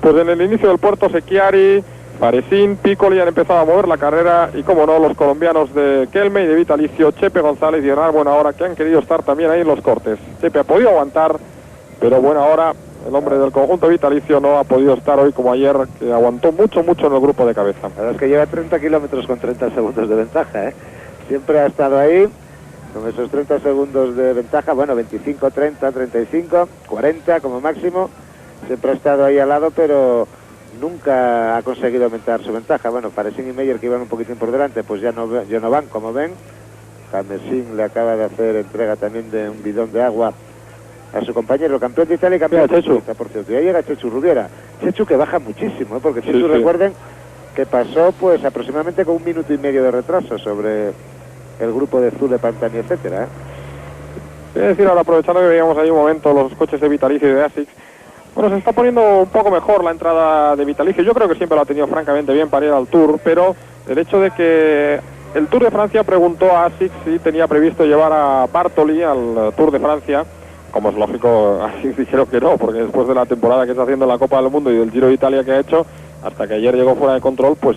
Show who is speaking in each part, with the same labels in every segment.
Speaker 1: Pues en el inicio del puerto, Secchiari, Paresín, Piccoli han empezado a mover la carrera y, como no, los colombianos de Kelme y de Vitalicio, Chepe González y Hernán Buenahora, que han querido estar también ahí en los cortes. Chepe ha podido aguantar, pero Buenahora, el hombre del conjunto vitalicio, no ha podido estar hoy como ayer, que aguantó mucho en el grupo de cabeza.
Speaker 2: La verdad es que lleva 30 kilómetros con 30 segundos de ventaja, ¿eh? Siempre ha estado ahí con esos 30 segundos de ventaja, bueno, 25, 30, 35, 40 como máximo. Siempre ha estado ahí al lado, pero nunca ha conseguido aumentar su ventaja. Bueno, Paresín y Meyer, que iban un poquitín por delante, pues ya no van, como ven. Jamesín le acaba de hacer entrega también de un bidón de agua a su compañero, campeón de Italia y campeón de Suiza, por cierto. Ya llega Chechu Rubiera. Chechu, que baja muchísimo, ¿eh? Porque Chechu, recuerden que pasó pues aproximadamente con 1 minuto y medio de retraso sobre el grupo de Zule, Pantani, etcétera, ¿eh?
Speaker 1: Es decir, ahora aprovechando que veíamos ahí un momento los coches de Vitalicio y de ASICS, bueno, se está poniendo un poco mejor la entrada de Vitalicio. Yo creo que siempre lo ha tenido francamente bien para ir al Tour, pero el hecho de que el Tour de Francia preguntó a ASICS si tenía previsto llevar a Bartoli al Tour de Francia, como es lógico, ASICS dijeron que no, porque después de la temporada que está haciendo en la Copa del Mundo y del Giro de Italia que ha hecho, hasta que ayer llegó fuera de control, pues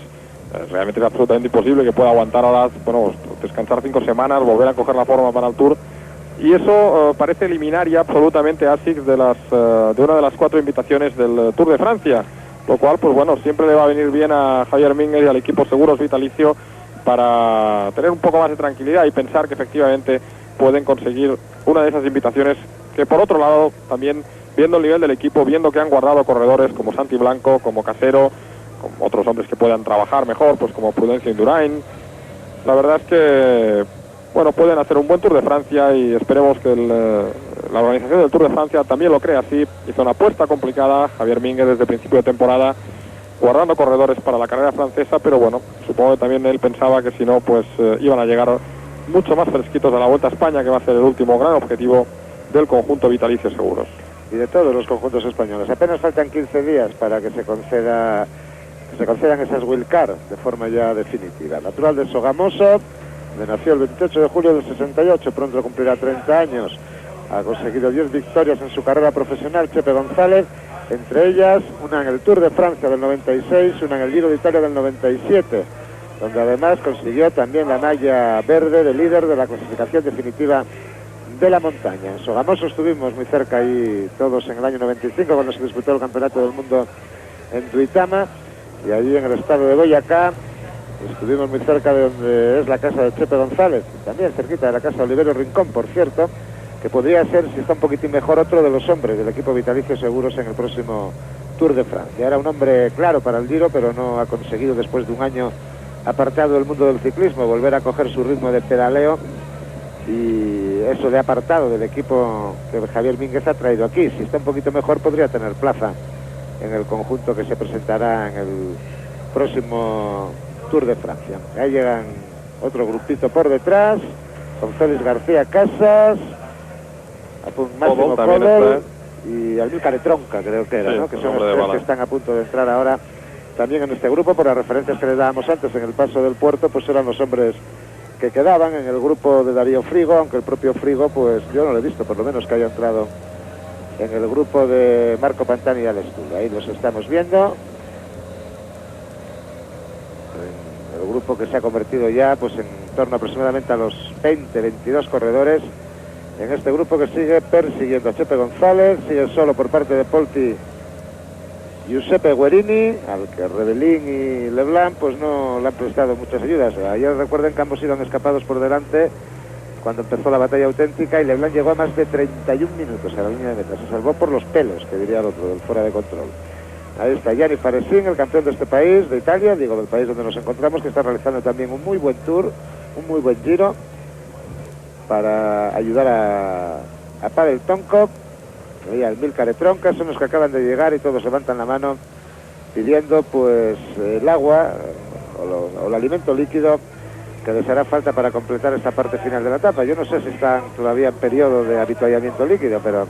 Speaker 1: realmente es absolutamente imposible que pueda aguantar ahora, bueno, descansar 5 semanas, volver a coger la forma para el Tour. Y eso parece eliminar ya absolutamente a ASICS de una de las 4 invitaciones del Tour de Francia, lo cual, pues bueno, siempre le va a venir bien a Javier Minguez y al equipo Seguros Vitalicio para tener un poco más de tranquilidad y pensar que efectivamente pueden conseguir una de esas invitaciones, que por otro lado también, viendo el nivel del equipo, viendo que han guardado corredores como Santi Blanco, como Casero, como otros hombres que puedan trabajar mejor, pues como Prudencio Indurain, la verdad es que, bueno, pueden hacer un buen Tour de Francia y esperemos que la organización del Tour de Francia también lo crea así. Hizo una apuesta complicada Javier Minguez desde el principio de temporada, guardando corredores para la carrera francesa, pero bueno, supongo que también él pensaba que si no, pues iban a llegar mucho más fresquitos a la Vuelta a España, que va a ser el último gran objetivo del conjunto Vitalicio Seguros.
Speaker 2: Y de todos los conjuntos españoles. Apenas faltan 15 días para que se concedan esas wildcard de forma ya definitiva. Natural de Sogamoso, nació el 28 de julio del 68, pronto cumplirá 30 años. Ha conseguido 10 victorias en su carrera profesional, Chepe González, entre ellas una en el Tour de Francia del 96, una en el Giro de Italia del 97, donde además consiguió también la malla verde de líder de la clasificación definitiva de la montaña. En Sogamoso estuvimos muy cerca ahí todos en el año 95, cuando se disputó el Campeonato del Mundo en Duitama, y allí en el estado de Boyacá estuvimos muy cerca de donde es la casa de Chepe González, también cerquita de la casa de Oliverio Rincón, por cierto, que podría ser, si está un poquitín mejor, otro de los hombres del equipo Vitalicio Seguros en el próximo Tour de Francia. Era un hombre claro para el Giro, pero no ha conseguido, después de un año apartado del mundo del ciclismo, volver a coger su ritmo de pedaleo, y eso le ha apartado del equipo que Javier Mínguez ha traído aquí. Si está un poquito mejor, podría tener plaza en el conjunto que se presentará en el próximo Tour de Francia. Ahí llegan otro grupito por detrás, con Félix García Casas, Máximo Codol y Amílcar Tronca, creo que era, sí, ¿no? Que son los 3 que están a punto de entrar ahora también en este grupo. Por las referencias que les dábamos antes en el paso del puerto, pues eran los hombres que quedaban en el grupo de Darío Frigo, aunque el propio Frigo, pues yo no lo he visto, por lo menos que haya entrado en el grupo de Marco Pantani y Alex Tull. Ahí los estamos viendo. El grupo que se ha convertido ya pues en torno aproximadamente a los 20-22 corredores en este grupo, que sigue persiguiendo a Chepe González. Sigue solo por parte de Polti Giuseppe Guerini, al que Rebellín y Leblanc pues no le han prestado muchas ayudas. Ayer recuerden que ambos iban escapados por delante cuando empezó la batalla auténtica, y Leblanc llegó a más de 31 minutos a la línea de meta. Se salvó por los pelos, que diría el otro, del fuera de control. Ahí está Gianni Paresín, el campeón de este país, de Italia, digo del país donde nos encontramos, que está realizando también un muy buen tour, un muy buen giro, para ayudar a Pavel Tonkov. Y al Amílcar Tronca, son los que acaban de llegar, y todos levantan la mano pidiendo pues el agua o el alimento líquido que les hará falta para completar esta parte final de la etapa. Yo no sé si están todavía en periodo de habituallamiento líquido, pero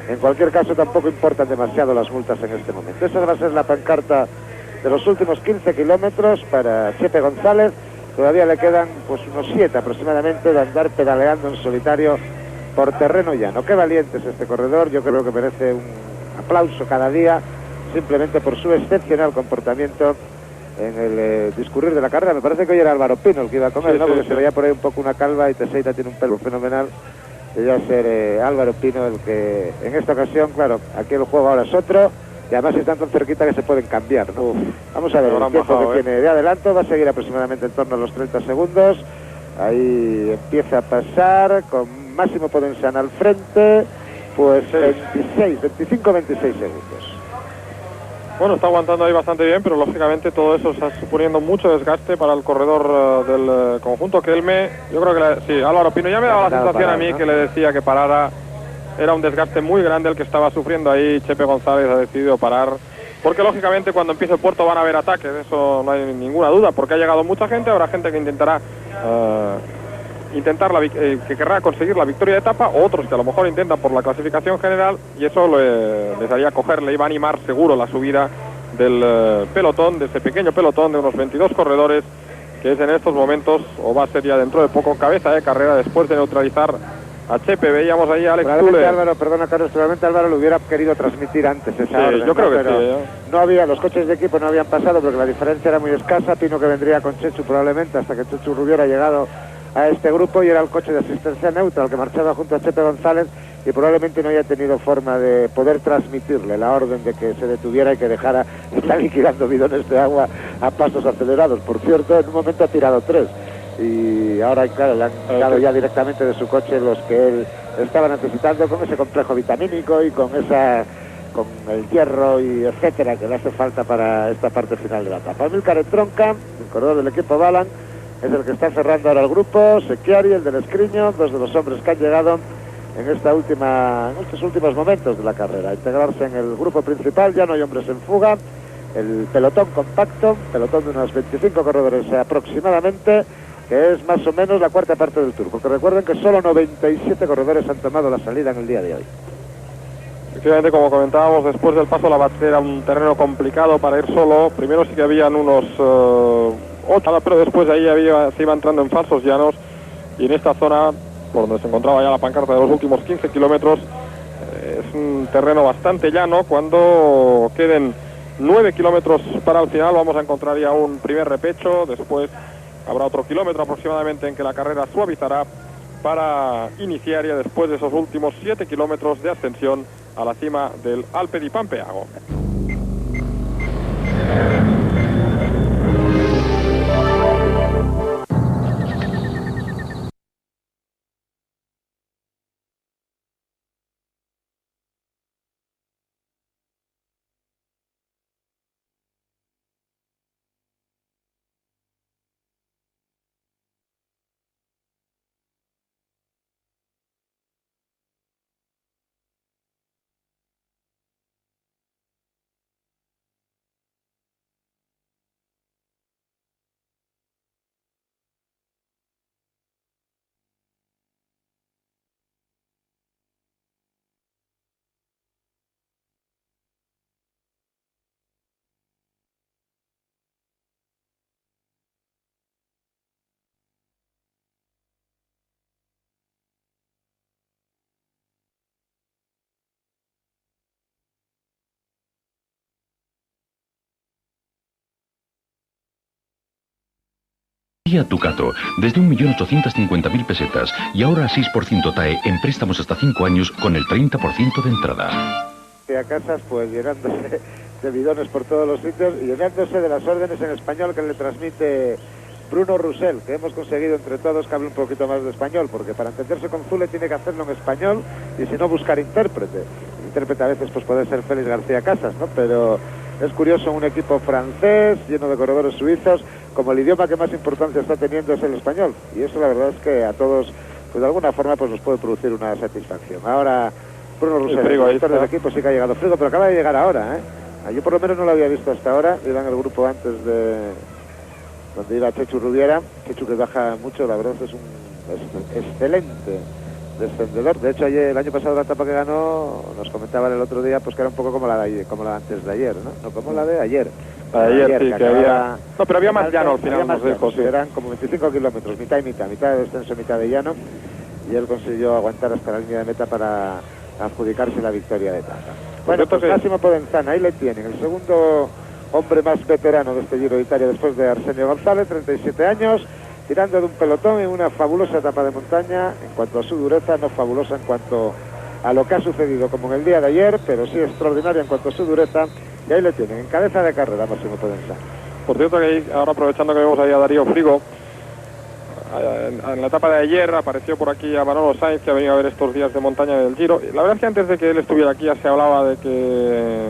Speaker 2: en cualquier caso tampoco importan demasiado las multas en este momento. Esa va a ser la pancarta de los últimos 15 kilómetros para Chepe González. Todavía le quedan pues unos 7 aproximadamente de andar pedaleando en solitario por terreno llano. Qué valiente es este corredor, yo creo que merece un aplauso cada día, simplemente por su excepcional comportamiento en el discurrir de la carrera. Me parece que hoy era Álvaro Pino el que iba con él, ¿no? Porque se veía por ahí un poco una calva y Teixeira tiene un pelo fenomenal. Debía ser Álvaro Pino el que en esta ocasión, claro, aquí el juego ahora es otro y además están tan cerquita que se pueden cambiar, ¿no? Vamos a ver el tiempo que tiene de adelanto. Va a seguir aproximadamente en torno a los 30 segundos. Ahí empieza a pasar con Máximo Podensana al frente, pues 25-26 segundos.
Speaker 1: Bueno, está aguantando ahí bastante bien, pero lógicamente todo eso está suponiendo mucho desgaste para el corredor del conjunto Kelme. Yo creo que sí, Álvaro Pino ya me daba la sensación a mí, ¿no?, que le decía que parara. Era un desgaste muy grande el que estaba sufriendo ahí. Chepe González ha decidido parar, porque lógicamente cuando empiece el puerto van a haber ataques, de eso no hay ninguna duda, porque ha llegado mucha gente. Habrá gente que intentará que querrá conseguir la victoria de etapa, otros que a lo mejor intentan por la clasificación general, y eso les haría cogerle y va a animar seguro la subida del pelotón, de ese pequeño pelotón de unos 22 corredores, que es en estos momentos, o va a ser ya dentro de poco, cabeza de carrera después de neutralizar a Chepe. Veíamos ahí a Alex Zülle.
Speaker 2: Álvaro, perdona Carlos, probablemente Álvaro lo hubiera querido transmitir antes esa orden,
Speaker 1: yo creo que
Speaker 2: pero
Speaker 1: sí,
Speaker 2: no había, los coches de equipo no habían pasado porque la diferencia era muy escasa. Pino que vendría con Chechu probablemente hasta que Chechu Rubiera ha llegado a este grupo, y era el coche de asistencia neutra el que marchaba junto a Chepe González, y probablemente no haya tenido forma de poder transmitirle la orden de que se detuviera y que dejara. Está liquidando bidones de agua a pasos acelerados. Por cierto, en un momento ha tirado 3 y ahora, claro, le han quitado ya directamente de su coche los que él estaba necesitando, con ese complejo vitamínico y con el hierro y etcétera que le hace falta para esta parte final de la etapa. Amílcar Entronca, el corredor del equipo Balan, es el que está cerrando ahora el grupo. Secchiari, el del Escriño, dos de los hombres que han llegado en estos últimos momentos de la carrera a integrarse en el grupo principal. Ya no hay hombres en fuga. El pelotón compacto, pelotón de unos 25 corredores aproximadamente, que es más o menos la cuarta parte del Tour, porque recuerden que solo 97 corredores han tomado la salida en el día de hoy.
Speaker 1: Efectivamente, como comentábamos, después del paso a la Batlle era un terreno complicado para ir solo. Primero sí que habían unos 8, pero después de ahí se iba entrando en falsos llanos, y en esta zona, por donde se encontraba ya la pancarta de los últimos 15 kilómetros, es un terreno bastante llano. Cuando queden 9 kilómetros para el final vamos a encontrar ya un primer repecho. Después habrá otro kilómetro aproximadamente en que la carrera suavizará para iniciar ya después de esos últimos 7 kilómetros de ascensión a la cima del Alpe di Pampeago.
Speaker 3: Fiat Ducato, desde 1.850.000 pesetas y ahora 6% TAE en préstamos hasta 5 años con el 30% de entrada.
Speaker 2: A casas, pues llenándose de bidones por todos los sitios y llenándose de las órdenes en español que le transmite Bruno Roussel, que hemos conseguido entre todos que hable un poquito más de español, porque para entenderse con Zülle tiene que hacerlo en español y si no buscar intérprete. Intérprete a veces pues puede ser Félix García Casas, ¿no? Pero es curioso, un equipo francés lleno de corredores suizos, como el idioma que más importancia está teniendo es el español, y eso la verdad es que a todos, pues de alguna forma, pues nos puede producir una satisfacción. Ahora Bruno Roussel, el director del equipo, sí que ha llegado Frigo, pero acaba de llegar ahora, ¿eh? Yo por lo menos no lo había visto hasta ahora. Iba en el grupo antes de donde iba Chechu Rubiera. Chechu, que baja mucho, la verdad es un excelente descendedor. De hecho, el año pasado la etapa que ganó, nos comentaban el otro día, pues que era un poco como la antes de ayer, ¿no? No, como la de ayer.
Speaker 1: Ayer sí, que había... No, pero había más llano al final, nos dijo, sí.
Speaker 2: Eran como 25 kilómetros, mitad y mitad de descenso, mitad de llano, y él consiguió aguantar hasta la línea de meta para adjudicarse la victoria de etapa. Bueno, pues
Speaker 1: que...
Speaker 2: Máximo Podenzana, ahí le tienen, el segundo hombre más veterano de este Giro de Italia después de Arsenio González, 37 años, tirando de un pelotón en una fabulosa etapa de montaña, en cuanto a su dureza, no fabulosa en cuanto a lo que ha sucedido como en el día de ayer, pero sí extraordinaria en cuanto a su dureza, y ahí le tienen, en cabeza de carrera Máximo Podenzana.
Speaker 1: Por cierto que ahí, ahora aprovechando que vemos ahí a Darío Frigo, en la etapa de ayer apareció por aquí a Manolo Sainz, que ha venido a ver estos días de montaña del Giro. La verdad es que antes de que él estuviera aquí ya se hablaba de que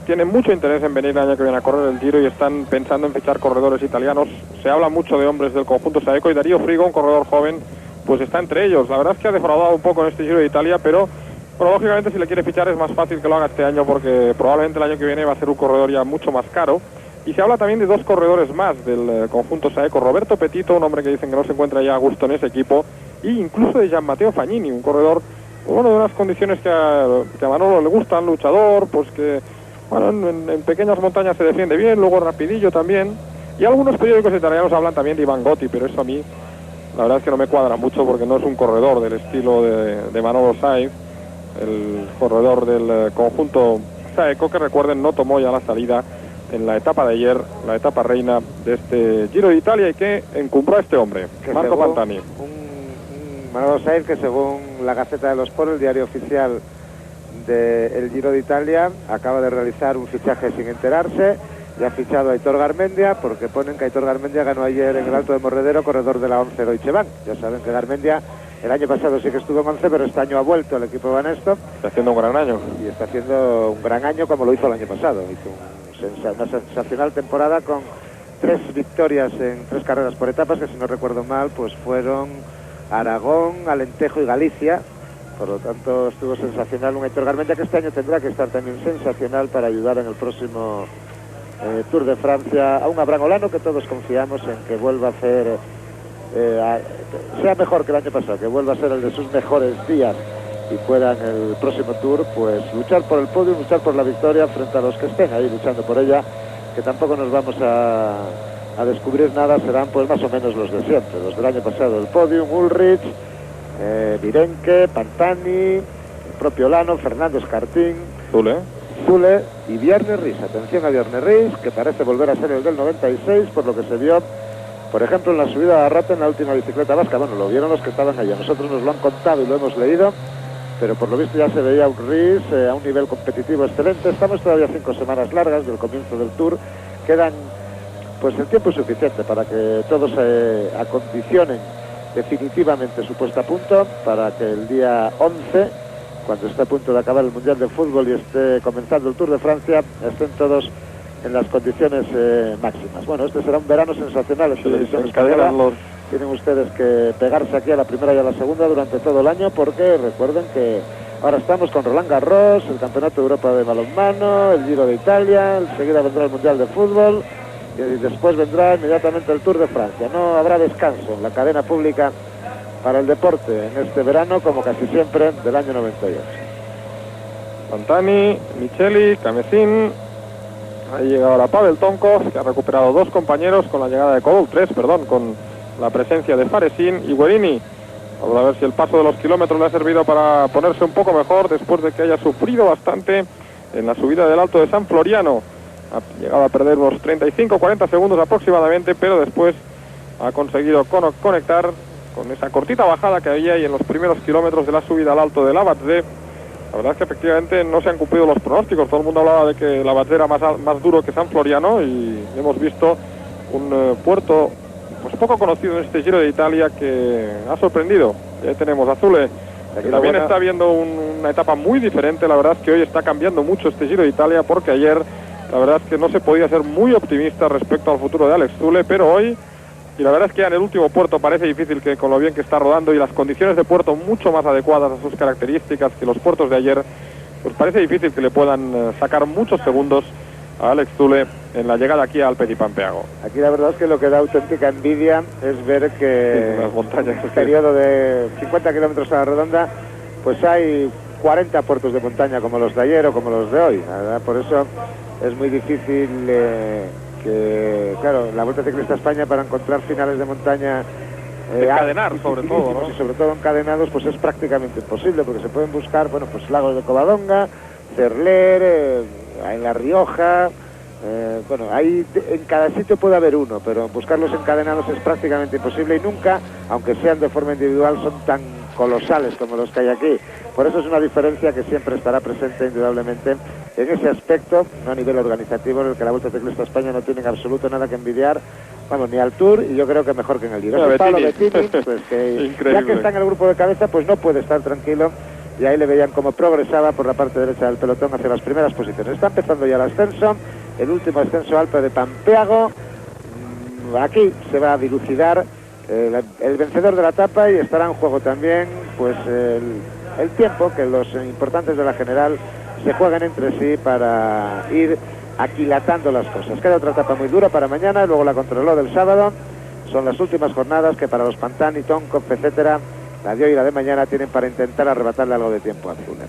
Speaker 1: tienen mucho interés en venir el año que viene a correr el Giro y están pensando en fichar corredores italianos. Se habla mucho de hombres del conjunto Saeco y Darío Frigo, un corredor joven, pues está entre ellos. La verdad es que ha defraudado un poco en este Giro de Italia, pero bueno, lógicamente si le quiere fichar es más fácil que lo haga este año, porque probablemente el año que viene va a ser un corredor ya mucho más caro. Y se habla también de dos corredores más del conjunto Saeco, Roberto Petito, un hombre que dicen que no se encuentra ya a gusto en ese equipo, e incluso de Gian Matteo Fagnini, un corredor, bueno, de unas condiciones que a Manolo le gustan, luchador, pues que, bueno, en pequeñas montañas se defiende bien, luego rapidillo también. Y algunos periódicos italianos hablan también de Ivan Gotti, pero eso a mí, la verdad es que no me cuadra mucho, porque no es un corredor del estilo de Manolo Sainz, el corredor del conjunto Saeco, que recuerden no tomó ya la salida en la etapa de ayer, la etapa reina de este Giro de Italia, y que encumbró a este hombre,
Speaker 2: que
Speaker 1: Marco Pantani.
Speaker 2: Un Manolo Sainz que, según la Gaceta de los Sport, el diario oficial del Giro de Italia, acaba de realizar un fichaje sin enterarse y ha fichado a Aitor Garmendia, porque ponen que Aitor Garmendia ganó ayer en el Alto de Morredero, corredor de la 11 Deutsche Bank. Ya saben que Garmendia el año pasado sí que estuvo en 11, pero este año ha vuelto al equipo Van Aert.
Speaker 1: Está haciendo un gran año.
Speaker 2: Y está haciendo un gran año como lo hizo el año pasado. Hizo una sensacional temporada con 3 victorias en 3 carreras por etapas, que si no recuerdo mal, pues fueron Aragón, Alentejo y Galicia. Por lo tanto, estuvo sensacional un Aitor Garmendia, que este año tendrá que estar también sensacional para ayudar en el próximo Tour de Francia a un Abraham Olano, que todos confiamos en que vuelva a hacer, sea mejor que el año pasado, que vuelva a ser el de sus mejores días y pueda en el próximo Tour pues luchar por el podio, luchar por la victoria frente a los que estén ahí luchando por ella, que tampoco nos vamos a descubrir nada, serán pues más o menos los de siempre, los del año pasado, el podium, Ulrich, Virenque, Pantani, el propio Olano, Fernando Escartín, Zule y Viernes Ries. Atención a Viernes Ries, que parece volver a ser el del 96, por lo que se vio, por ejemplo, en la subida a Arrate en la última bicicleta vasca. Bueno, lo vieron los que estaban allá, nosotros nos lo han contado y lo hemos leído, pero por lo visto ya se veía un Ries a un nivel competitivo excelente. Estamos todavía 5 semanas largas del comienzo del Tour, quedan pues el tiempo suficiente para que todos se acondicionen definitivamente su puesta a punto, para que el día 11, cuando esté a punto de acabar el Mundial de Fútbol y esté comenzando el Tour de Francia, estén todos en las condiciones máximas. Bueno, este será un verano sensacional en televisión española. Tienen ustedes que pegarse aquí a la primera y a la segunda durante todo el año, porque recuerden que ahora estamos con Roland Garros, el Campeonato de Europa de balonmano, el Giro de Italia, enseguida vendrá el Mundial de Fútbol y después vendrá inmediatamente el Tour de Francia. No habrá descanso en la cadena pública para el deporte en este verano, como casi siempre del año 98.
Speaker 1: Pantani, Micheli, Camesín. Ahí llega ahora Pavel Tonkov, que ha recuperado 2 compañeros con la llegada de Cobol, 3, perdón, con la presencia de Faresín y Guerini. Vamos a ver si el paso de los kilómetros le ha servido para ponerse un poco mejor después de que haya sufrido bastante en la subida del Alto de San Floriano. Ha llegado a perder unos 35-40 segundos aproximadamente, pero después ha conseguido conectar con esa cortita bajada que había ahí en los primeros kilómetros de la subida al Alto de la Batzé. La verdad es que efectivamente no se han cumplido los pronósticos. Todo el mundo hablaba de que la Batzé era más duro que San Floriano, y hemos visto un puerto pues poco conocido en este Giro de Italia que ha sorprendido. Ya tenemos a Zule, que también está viendo una etapa muy diferente. La verdad es que hoy está cambiando mucho este Giro de Italia, porque ayer la verdad es que no se podía ser muy optimista respecto al futuro de Alex Zule, pero hoy, y la verdad es que ya en el último puerto parece difícil, que con lo bien que está rodando y las condiciones de puerto mucho más adecuadas a sus características que los puertos de ayer, pues parece difícil que le puedan sacar muchos segundos a Alex Zule en la llegada aquí al Petit Pampeago.
Speaker 2: Aquí la verdad es que lo que da auténtica envidia es ver que
Speaker 1: en las montañas,
Speaker 2: en un periodo de 50 kilómetros a la redonda, pues hay 40 puertos de montaña como los de ayer o como los de hoy, ¿verdad? Por eso es muy difícil que, claro, la Vuelta Ciclista a España, para encontrar finales de montaña
Speaker 1: encadenar sobre todo, ¿no?
Speaker 2: Y sobre todo encadenados pues es prácticamente imposible, porque se pueden buscar, bueno, pues lagos de Covadonga, Cerler, en La Rioja, bueno, ahí en cada sitio puede haber uno, pero buscarlos encadenados es prácticamente imposible, y nunca, aunque sean de forma individual, son tan colosales como los que hay aquí. Por eso es una diferencia que siempre estará presente indudablemente en ese aspecto, no a nivel organizativo, en el que la Vuelta Ciclista a España no tiene absoluto nada que envidiar, vamos, ni al Tour, y yo creo que mejor que en el Giro. Pablo Bettini, pues que ya que está en el grupo de cabeza, pues no puede estar tranquilo, y ahí le veían cómo progresaba por la parte derecha del pelotón hacia las primeras posiciones. Está empezando ya el ascenso, el último ascenso Alpe de Pampeago. Aquí se va a dilucidar el vencedor de la etapa, y estará en juego también pues el tiempo que los importantes de la general se juegan entre sí para ir aquilatando las cosas. Queda otra etapa muy dura para mañana, y luego la contrarreloj del sábado. Son las últimas jornadas que para los Pantani, Tonkov, etcétera, la de hoy y la de mañana, tienen para intentar arrebatarle algo de tiempo a Zule.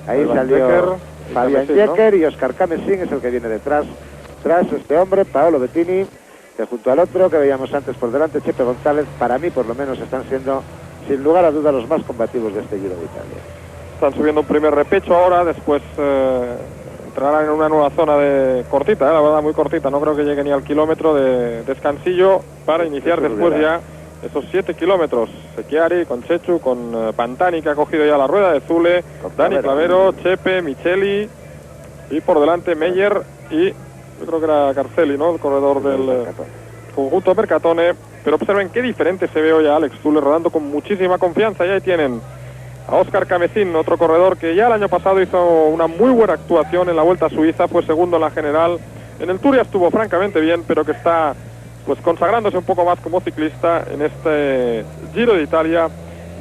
Speaker 2: Ahí salió Fabián Jecker, ¿no? Y Óscar Camesín es el que viene detrás. Tras este hombre, Paolo Bettini, que junto al otro que veíamos antes por delante, Chepe González, para mí por lo menos están siendo sin lugar a dudas los más combativos de este Giro de Italia.
Speaker 1: Están subiendo un primer repecho ahora, después entrarán en una nueva zona de cortita, la verdad muy cortita, no creo que llegue ni al kilómetro de descansillo para iniciar después ya esos 7 kilómetros. Secchiari con Chechu, con Pantani, que ha cogido ya la rueda de Zule, Dani Clavero, Chepe, Micheli, y por delante Meyer y yo creo que era Carcelli, ¿no? El corredor del conjunto Mercatone. Pero observen qué diferente se ve hoy a Alex Zule, rodando con muchísima confianza. Y ahí tienen a Óscar Camesín, otro corredor que ya el año pasado hizo una muy buena actuación en la Vuelta a Suiza, fue segundo en la general. En el Tour ya estuvo francamente bien, pero que está pues consagrándose un poco más como ciclista en este Giro de Italia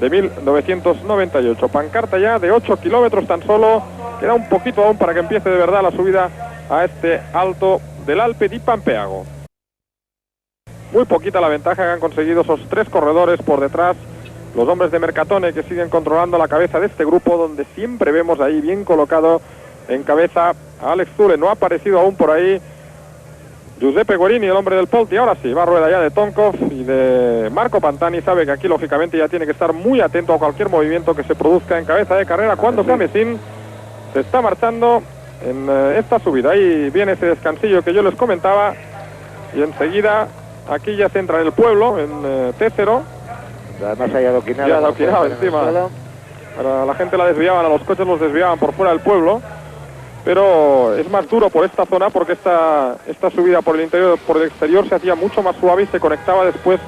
Speaker 1: de 1998. Pancarta ya de 8 kilómetros tan solo, queda un poquito aún para que empiece de verdad la subida a este alto del Alpe di Pampeago. Muy poquita la ventaja que han conseguido esos 3 corredores por detrás, los hombres de Mercatone, que siguen controlando la cabeza de este grupo, donde siempre vemos ahí bien colocado en cabeza a Alex Zule. No ha aparecido aún por ahí Giuseppe Guerini, el hombre del Polti. Ahora sí, va a rueda ya de Tonkov y de Marco Pantani. Sabe que aquí lógicamente ya tiene que estar muy atento a cualquier movimiento que se produzca en cabeza de carrera cuando Camesín se está marchando en esta subida. Ahí viene ese descansillo que yo les comentaba, y enseguida aquí ya se entra en el pueblo, en Técero.
Speaker 2: Además hay adoquinado.
Speaker 1: Ya adoquinado encima. Para la gente la desviaban, a los coches los desviaban por fuera del pueblo. Pero es más duro por esta zona, porque esta subida por el interior, por el exterior, se hacía mucho más suave y se conectaba después,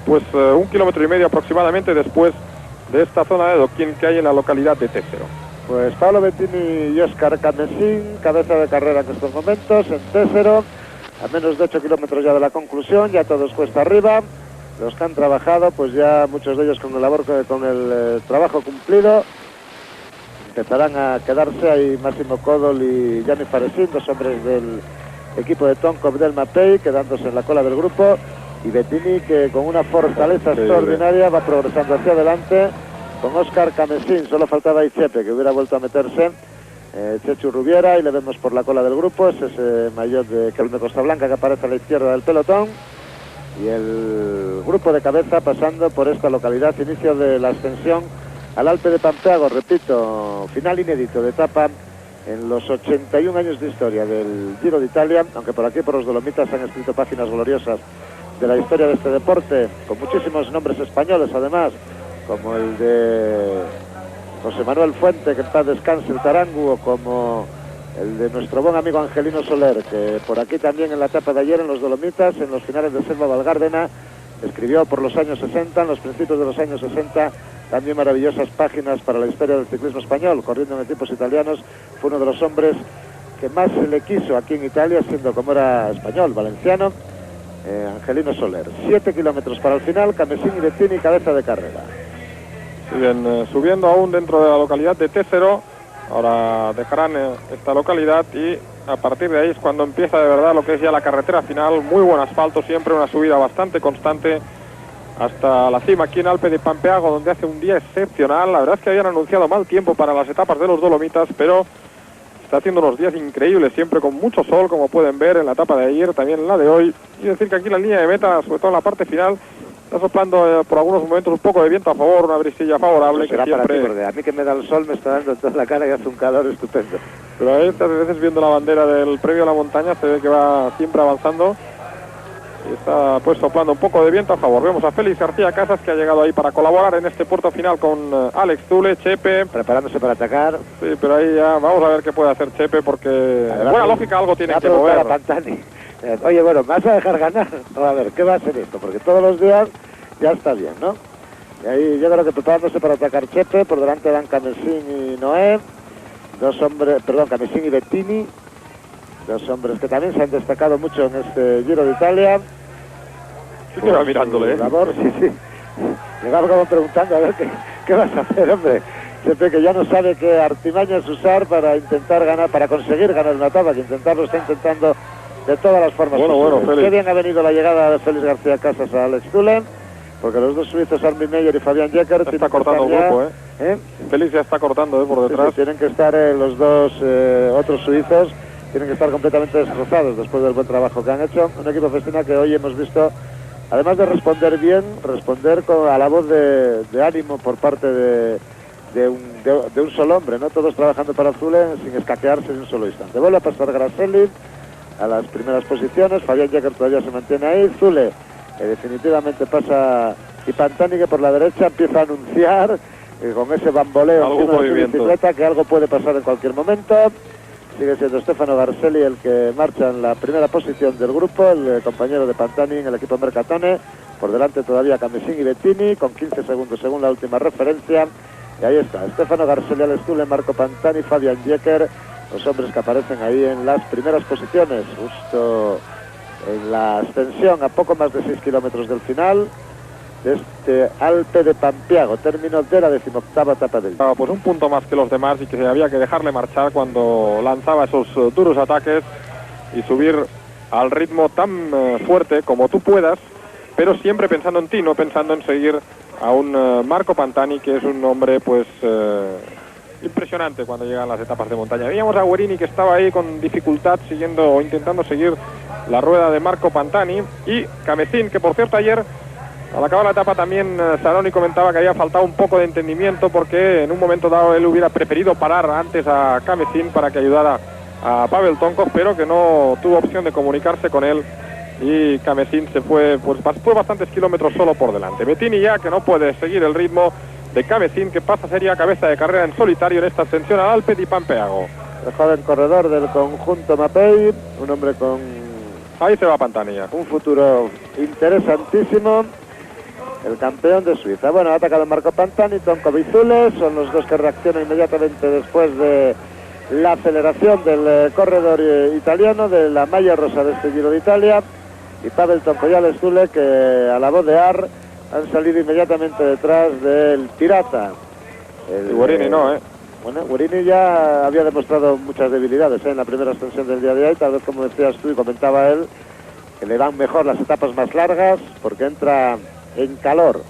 Speaker 1: pues 1,5 kilómetros después de esta zona de adoquín que hay en la localidad de Técero.
Speaker 2: Pues Paolo Bettini y Óscar Camesín, cabeza de carrera en estos momentos, en Técero, a menos de 8 kilómetros ya de la conclusión, ya todos cuesta arriba. Los que han trabajado, pues ya muchos de ellos con el trabajo cumplido, empezarán a quedarse ahí Máximo Codol y Gianni Faresín, 2 hombres del equipo de Tonkov del Mapei, quedándose en la cola del grupo, y Bettini, que con una fortaleza extraordinaria va progresando hacia adelante con Óscar Camesín. Solo faltaba ahí Chepe, que hubiera vuelto a meterse, Chechu Rubiera, y le vemos por la cola del grupo, es ese maillot de Kelme Costa Blanca que aparece a la izquierda del pelotón. Y el grupo de cabeza pasando por esta localidad, inicio de la ascensión al Alpe de Pampeago, repito, final inédito de etapa en los 81 años de historia del Giro de Italia, aunque por aquí, por los Dolomitas, se han escrito páginas gloriosas de la historia de este deporte, con muchísimos nombres españoles además, como el de José Manuel Fuente, que en paz descanse, el Tarangu, o como el de nuestro buen amigo Angelino Soler, que por aquí también en la etapa de ayer en los Dolomitas, en los finales de Selva Valgárdena, escribió por los años 60, en los principios de los años 60, también maravillosas páginas para la historia del ciclismo español, corriendo en equipos italianos. Fue uno de los hombres que más se le quiso aquí en Italia, siendo como era español, valenciano, Angelino Soler. 7 kilómetros para el final, Camesín y Bettini, cabeza de carrera.
Speaker 1: Siguen subiendo aún dentro de la localidad de Técero. Ahora dejarán esta localidad y a partir de ahí es cuando empieza de verdad lo que es ya la carretera final. Muy buen asfalto, siempre una subida bastante constante hasta la cima aquí en Alpe de Pampeago, donde hace un día excepcional. La verdad es que habían anunciado mal tiempo para las etapas de los Dolomitas, pero está haciendo unos días increíbles, siempre con mucho sol, como pueden ver en la etapa de ayer, también en la de hoy. Y decir que aquí la línea de meta, sobre todo en la parte final, Está soplando por algunos momentos un poco de viento a favor, una brisilla favorable.
Speaker 2: Será
Speaker 1: que siempre...
Speaker 2: para ti, porque a mí que me da el sol me está dando en toda la cara y hace un calor estupendo.
Speaker 1: Pero ahí a veces viendo la bandera del Premio a la Montaña se ve que va siempre avanzando. Y está pues soplando un poco de viento a favor. Vemos a Félix García Casas, que ha llegado ahí para colaborar en este puerto final con Alex Zule, Chepe.
Speaker 2: Preparándose para atacar.
Speaker 1: Sí, pero ahí ya vamos a ver qué puede hacer Chepe, porque buena lógica algo tiene que mover.
Speaker 2: A Pantani. Oye, bueno, ¿me vas a dejar ganar? A ver, ¿qué va a ser esto? Porque todos los días ya está bien, ¿no? Y ahí yo creo que preparándose para atacar Chepe, por delante van Camesín y Noé, Camesín y Bettini, dos hombres que también se han destacado mucho en este Giro de Italia.
Speaker 1: Sí que va mirándole,
Speaker 2: labor, sí. Le va como preguntando a ver qué vas a hacer, hombre. Chepe, que ya no sabe qué artimañas usar para intentar ganar, para conseguir ganar una etapa, que intentarlo está intentando de todas las formas posibles. Qué bien ha venido la llegada de Félix García Casas a Alex Zule, porque los dos suizos, Armin Meyer y Fabián Jecker,
Speaker 1: está cortando el grupo, Félix ya está cortando por detrás.
Speaker 2: Sí, tienen que estar los dos otros suizos, tienen que estar completamente destrozados después del buen trabajo que han hecho. Un equipo Festina que hoy hemos visto, además de responder bien, responder a la voz de ánimo por parte de un solo hombre, ¿no? Todos trabajando para Zule sin escaquearse en un solo instante. Vuelve a pasar Grasselli a las primeras posiciones, Fabián Jecker todavía se mantiene ahí, Zule definitivamente pasa, y Pantani, que por la derecha empieza a anunciar con ese bamboleo encima de su bicicleta que algo puede pasar en cualquier momento. Sigue siendo Stefano Garzelli el que marcha en la primera posición del grupo, el compañero de Pantani en el equipo Mercatone. Por delante todavía Camesín y Bettini con 15 segundos según la última referencia. Y ahí está, Stefano Garzelli, Alex Zule, Marco Pantani, Fabián Jecker, los hombres que aparecen ahí en las primeras posiciones, justo en la ascensión a poco más de 6 kilómetros del final de este Alpe de Pampiago, término de la 18ª etapa del día.
Speaker 1: Pues un punto más que los demás y que había que dejarle marchar cuando lanzaba esos duros ataques y subir al ritmo tan fuerte como tú puedas, pero siempre pensando en ti, no pensando en seguir a un Marco Pantani, que es un hombre pues impresionante cuando llegan las etapas de montaña. Veíamos a Guerini, que estaba ahí con dificultad siguiendo o intentando seguir la rueda de Marco Pantani, y Camesín, que por cierto ayer al acabar la etapa también Saroni comentaba que había faltado un poco de entendimiento, porque en un momento dado él hubiera preferido parar antes a Camesín para que ayudara a Pavel Tonkov, pero que no tuvo opción de comunicarse con él, y Camesín se fue, pues fue bastantes kilómetros solo por delante. Bettini ya que no puede seguir el ritmo de Camesín, que pasa sería cabeza de carrera en solitario en esta ascensión al Alpe di Pampeago.
Speaker 2: El joven corredor del conjunto Mapei, un hombre con...
Speaker 1: Ahí se va Pantani ya.
Speaker 2: Un futuro interesantísimo, el campeón de Suiza. Bueno, ha atacado Marco Pantani, Tonkov y Zule, son los dos que reaccionan inmediatamente después de la aceleración del corredor italiano, de la malla rosa de este Giro de Italia, y Pavel Tonkov y Alex Zule, que a la voz de Ar han salido inmediatamente detrás del pirata.
Speaker 1: Guerini no,
Speaker 2: Bueno, Guerini ya había demostrado muchas debilidades en la primera ascensión del día de hoy, tal vez como decías tú y comentaba él, que le van mejor las etapas más largas porque entra en calor.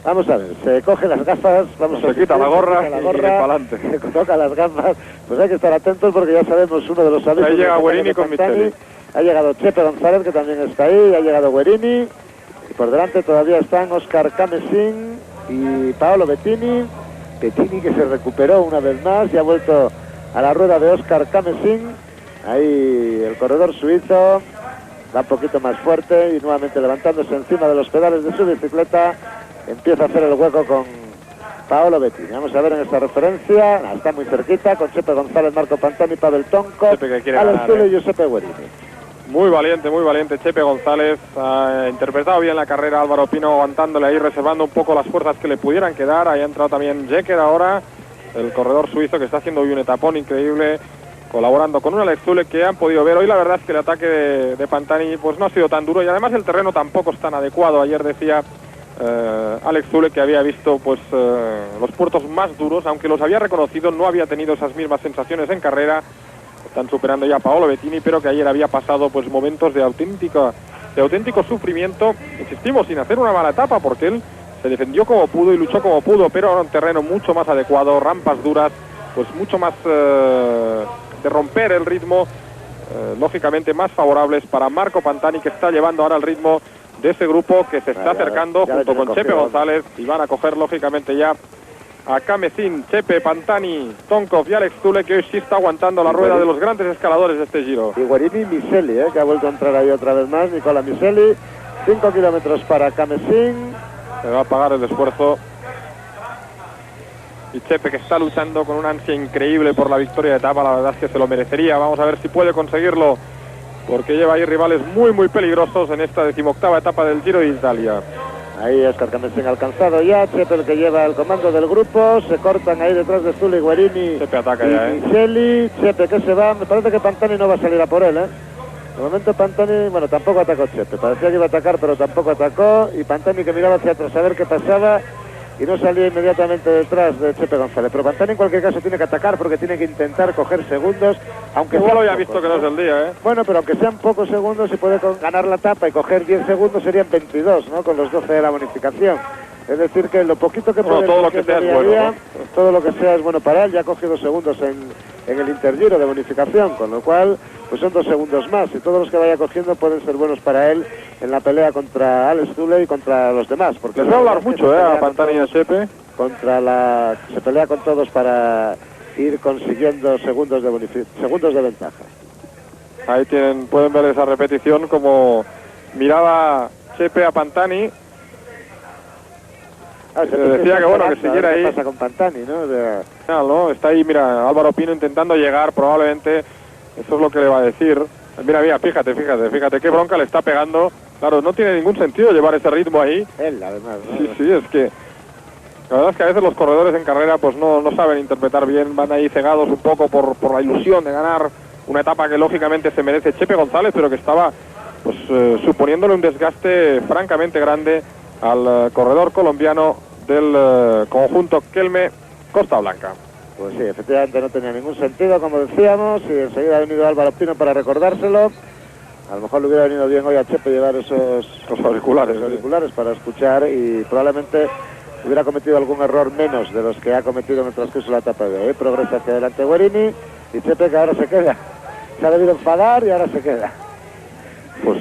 Speaker 2: Vamos a ver, se coge las gafas,
Speaker 1: se quita la gorra y para adelante.
Speaker 2: Se coloca las gafas, pues hay que estar atentos porque ya sabemos uno de los avisos.
Speaker 1: Ahí llega Guerini con Micheli.
Speaker 2: Ha llegado Chepe González, que también está ahí, ha llegado Guerini, y por delante todavía están Oscar Camesín y Paolo Bettini. Bettini, que se recuperó una vez más y ha vuelto a la rueda de Oscar Camesín. Ahí el corredor suizo va un poquito más fuerte y nuevamente levantándose encima de los pedales de su bicicleta empieza a hacer el hueco con Paolo Bettini. Vamos a ver en esta referencia, está muy cerquita, con Chepe González, Marco Pantani, Pavel Tonkov, Alex Zule y Giuseppe Guerini.
Speaker 1: Muy valiente Chepe González, ha interpretado bien la carrera, Álvaro Pino aguantándole ahí, reservando un poco las fuerzas que le pudieran quedar. Ahí ha entrado también Jecker ahora, el corredor suizo, que está haciendo hoy un etapón increíble, colaborando con un Alex Zule que han podido ver. Hoy la verdad es que el ataque de Pantani pues no ha sido tan duro, y además el terreno tampoco es tan adecuado. Ayer decía Alex Zule que había visto pues los puertos más duros, aunque los había reconocido, no había tenido esas mismas sensaciones en carrera. Están superando ya a Paolo Bettini, pero que ayer había pasado pues momentos de auténtico sufrimiento, insistimos, sin hacer una mala etapa, porque él se defendió como pudo y luchó como pudo, pero en un terreno mucho más adecuado, rampas duras, pues mucho más de romper el ritmo, lógicamente más favorables para Marco Pantani, que está llevando ahora el ritmo de ese grupo que se está acercando
Speaker 2: ya
Speaker 1: junto con Chepe
Speaker 2: cogido.
Speaker 1: González, y van a coger lógicamente ya a Kamecin, Chepe, Pantani, Tonkov y Alex Zule, que hoy sí está aguantando la rueda de los grandes escaladores de este Giro.
Speaker 2: Y Guerini y Miseli, que ha vuelto a entrar ahí otra vez más, Nicola Miseli. 5 kilómetros para Kamecin.
Speaker 1: Se va a pagar el esfuerzo. Y Chepe, que está luchando con una ansia increíble por la victoria de etapa, la verdad es que se lo merecería. Vamos a ver si puede conseguirlo, porque lleva ahí rivales muy peligrosos en esta 18ª etapa del Giro de Italia.
Speaker 2: Ahí Óscar Kamecin alcanzado ya, Chepe el que lleva el comando del grupo, se cortan ahí detrás de Zule y Guerini.
Speaker 1: Chepe ataca
Speaker 2: y
Speaker 1: ya,
Speaker 2: Miseli, Chepe que se va, me parece que Pantani no va a salir a por él, De momento Pantani, bueno, tampoco atacó Chepe, parecía que iba a atacar, pero tampoco atacó, y Pantani que miraba hacia atrás a ver qué pasaba, y no salía inmediatamente detrás de Chepe González. Pero Pantani en cualquier caso tiene que atacar porque tiene que intentar coger segundos, aunque
Speaker 1: Igual
Speaker 2: sean
Speaker 1: hoy ha
Speaker 2: pocos,
Speaker 1: visto que no es el día,
Speaker 2: Bueno, pero aunque sean pocos segundos, si puede ganar la etapa y coger 10 segundos serían 22, ¿no? Con los 12 de la bonificación. Es decir, que lo poquito que puede...
Speaker 1: todo lo que sea es bueno, ¿no?
Speaker 2: Todo lo que sea es bueno para él. Ya ha cogido segundos en el Intergiro de bonificación, con lo cual pues son 2 segundos más. Y todos los que vaya cogiendo pueden ser buenos para él en la pelea contra Alex Zule y contra los demás. Porque
Speaker 1: les va a hablar mucho, a Pantani y a Chepe.
Speaker 2: Se pelea con todos para ir consiguiendo segundos de ventaja.
Speaker 1: Ahí pueden ver esa repetición como miraba Chepe a Pantani.
Speaker 2: Se
Speaker 1: decía que bueno, que siguiera ahí.
Speaker 2: ¿Qué pasa con Pantani, no?
Speaker 1: No, está ahí, mira, Álvaro Pino intentando llegar, probablemente eso es lo que le va a decir. Mira, fíjate qué bronca le está pegando. Claro, no tiene ningún sentido llevar ese ritmo ahí.
Speaker 2: Él, además, ¿no?
Speaker 1: Sí, es que la verdad es que a veces los corredores en carrera pues no saben interpretar bien, van ahí cegados un poco por la ilusión de ganar una etapa que lógicamente se merece Chepe González, pero que estaba pues suponiéndole un desgaste francamente grande al corredor colombiano del conjunto Kelme Costa Blanca.
Speaker 2: Pues sí, efectivamente no tenía ningún sentido, como decíamos, y enseguida ha venido Álvaro Pino para recordárselo. A lo mejor le hubiera venido bien hoy a Chepe llevar esos auriculares para escuchar, y probablemente hubiera cometido algún error menos de los que ha cometido en el transcurso de la etapa de hoy. Progresa hacia adelante Guerini, y Chepe que ahora se queda. Se ha debido enfadar y ahora se queda.
Speaker 1: Pues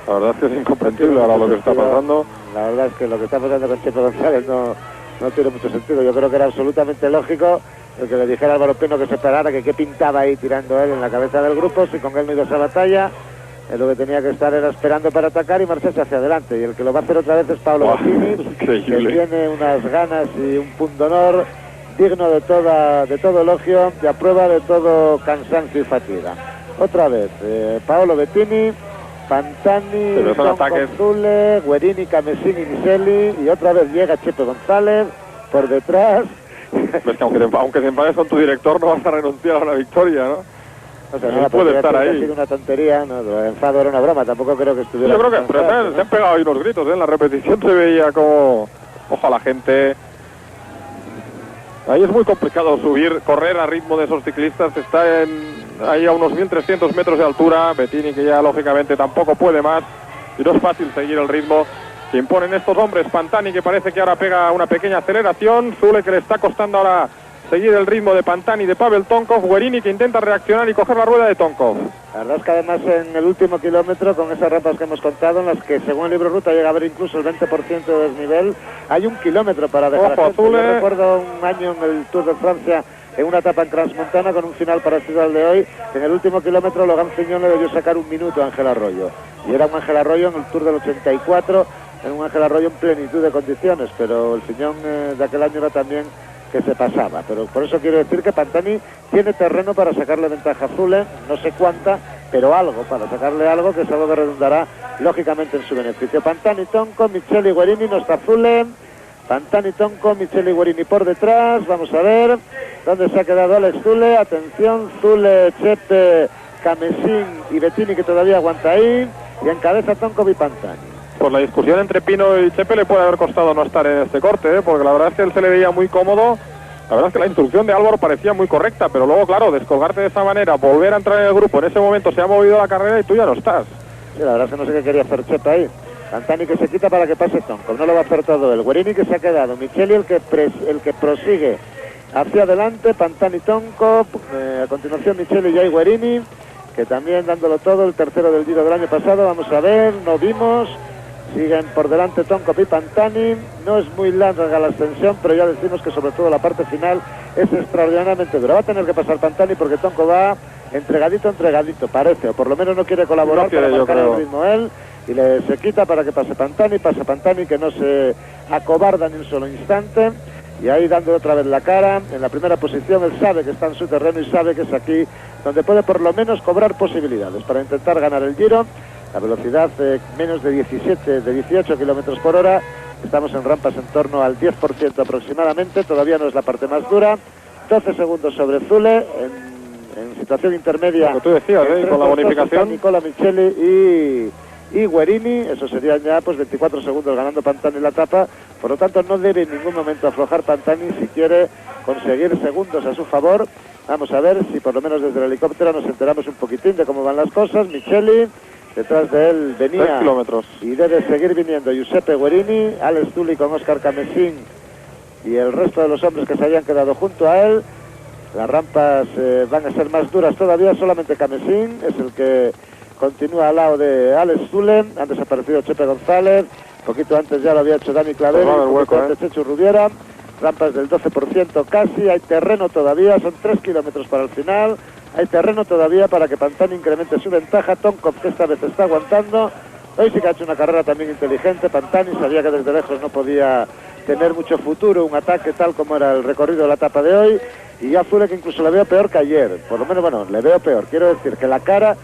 Speaker 1: la verdad es que es incomprensible ahora lo que está pasando.
Speaker 2: La verdad es que lo que está pasando con Chepe González no tiene mucho sentido. Yo creo que era absolutamente lógico el que le dijera a Álvaro Pino que se parara, que qué pintaba ahí tirando él en la cabeza del grupo, si con él no iba a esa batalla. Lo que tenía que estar era esperando para atacar y marcharse hacia adelante. Y el que lo va a hacer otra vez es Paolo Bettini, que tiene unas ganas y un pundonor digno de todo elogio y a prueba de todo cansancio y fatiga. Otra vez, Paolo Bettini, Pantani, Zule, Guerini, Kamecin y Miseli, y otra vez llega Chepe González por detrás.
Speaker 1: Pues que aunque te enfades con tu director, no vas a renunciar a una victoria, ¿no?
Speaker 2: O sea, no puede estar ahí. Ha sido una tontería, ¿no? El enfado era una broma, tampoco creo que estuviera...
Speaker 1: Yo creo que pero se han pegado ahí unos gritos, en la repetición se veía como... Ojo a la gente... Ahí es muy complicado correr a ritmo de esos ciclistas, está ahí a unos 1.300 metros de altura, Bettini que ya lógicamente tampoco puede más, y no es fácil seguir el ritmo que imponen estos hombres. Pantani que parece que ahora pega una pequeña aceleración, Zule que le está costando ahora seguir el ritmo de Pantani y de Pavel Tonkov, Guerini que intenta reaccionar y coger la rueda de Tonkov.
Speaker 2: La verdad es que además en el último kilómetro, con esas rampas que hemos contado, en las que según el libro ruta llega a haber incluso el 20% de desnivel, hay 1 kilómetro para dejar. Yo recuerdo un año en el Tour de Francia, en una etapa en Transmontana con un final parecido al de hoy. En el último kilómetro Logan Fiñón le debió sacar 1 minuto a Ángel Arroyo, y era un Ángel Arroyo en el Tour del 84, en un Ángel Arroyo en plenitud de condiciones, pero el Fiñón de aquel año era también que se pasaba. Pero por eso quiero decir que Pantani tiene terreno para sacarle ventaja a Zule, no sé cuánta, pero algo, para sacarle algo que es algo que redundará lógicamente en su beneficio. Pantani, Tonko, Miseli, Guerini, no está Zule. Pantani, Tonko, Miseli, Guerini por detrás. Vamos a ver dónde se ha quedado Alex Zule. Atención, Zule, Chepe, Kamecin y Bettini que todavía aguanta ahí, y encabeza Tonko y Pantani.
Speaker 1: Pues la discusión entre Pino y Chepe le puede haber costado no estar en este corte, porque la verdad es que él se le veía muy cómodo. La verdad es que la instrucción de Álvaro parecía muy correcta, pero luego, claro, descolgarte de esa manera, volver a entrar en el grupo, en ese momento se ha movido la carrera y tú ya no estás.
Speaker 2: Sí, la verdad es que no sé qué quería hacer Chepe ahí. Pantani que se quita para que pase Tonkov, no lo va a hacer todo él. Guerini que se ha quedado, Micheli el que prosigue hacia adelante, Pantani, Tonkov, a continuación Micheli y Guerini, que también dándolo todo, el tercero del Giro del año pasado. Vamos a ver, no vimos Siguen por delante Tonkov y Pantani. No es muy larga la ascensión, pero ya decimos que sobre todo la parte final es extraordinariamente dura. Va a tener que pasar Pantani porque Tonkov va entregadito, parece, o por lo menos no quiere colaborar para marcar el ritmo él, y se quita para que pase Pantani, que no se acobarda ni un solo instante, y ahí dando otra vez la cara, en la primera posición. Él sabe que está en su terreno y sabe que es aquí donde puede por lo menos cobrar posibilidades para intentar ganar el Giro. La velocidad menos de 18 kilómetros por hora. Estamos en rampas en torno al 10% aproximadamente. Todavía no es la parte más dura. 12 segundos sobre Zule en situación intermedia.
Speaker 1: Lo que tú decías, con la bonificación.
Speaker 2: Nicola Micheli y Guerini. Eso serían ya pues 24 segundos ganando Pantani la etapa. Por lo tanto, no debe en ningún momento aflojar Pantani si quiere conseguir segundos a su favor. Vamos a ver si por lo menos desde el helicóptero nos enteramos un poquitín de cómo van las cosas. Micheli. Detrás de él venía
Speaker 1: 3 kilómetros.
Speaker 2: Y debe seguir viniendo Giuseppe Guerini, Alex Tulli con Óscar Camesín y el resto de los hombres que se hayan quedado junto a él. Las rampas van a ser más duras todavía. Solamente Camesín es el que continúa al lado de Alex Tulli. Han desaparecido Chepe González, poquito antes ya lo había hecho Dani Clavel, antes Chechu Rubiera. Rampas del 12% casi, hay terreno todavía, son 3 kilómetros para el final. Hay terreno todavía para que Pantani incremente su ventaja. Tonkov, que esta vez está aguantando. Hoy sí que ha hecho una carrera también inteligente. Pantani sabía que desde lejos no podía tener mucho futuro, un ataque tal como era el recorrido de la etapa de hoy. Y yo a Zule que incluso le veo peor que ayer. Por lo menos, bueno, le veo peor. Quiero decir que la cara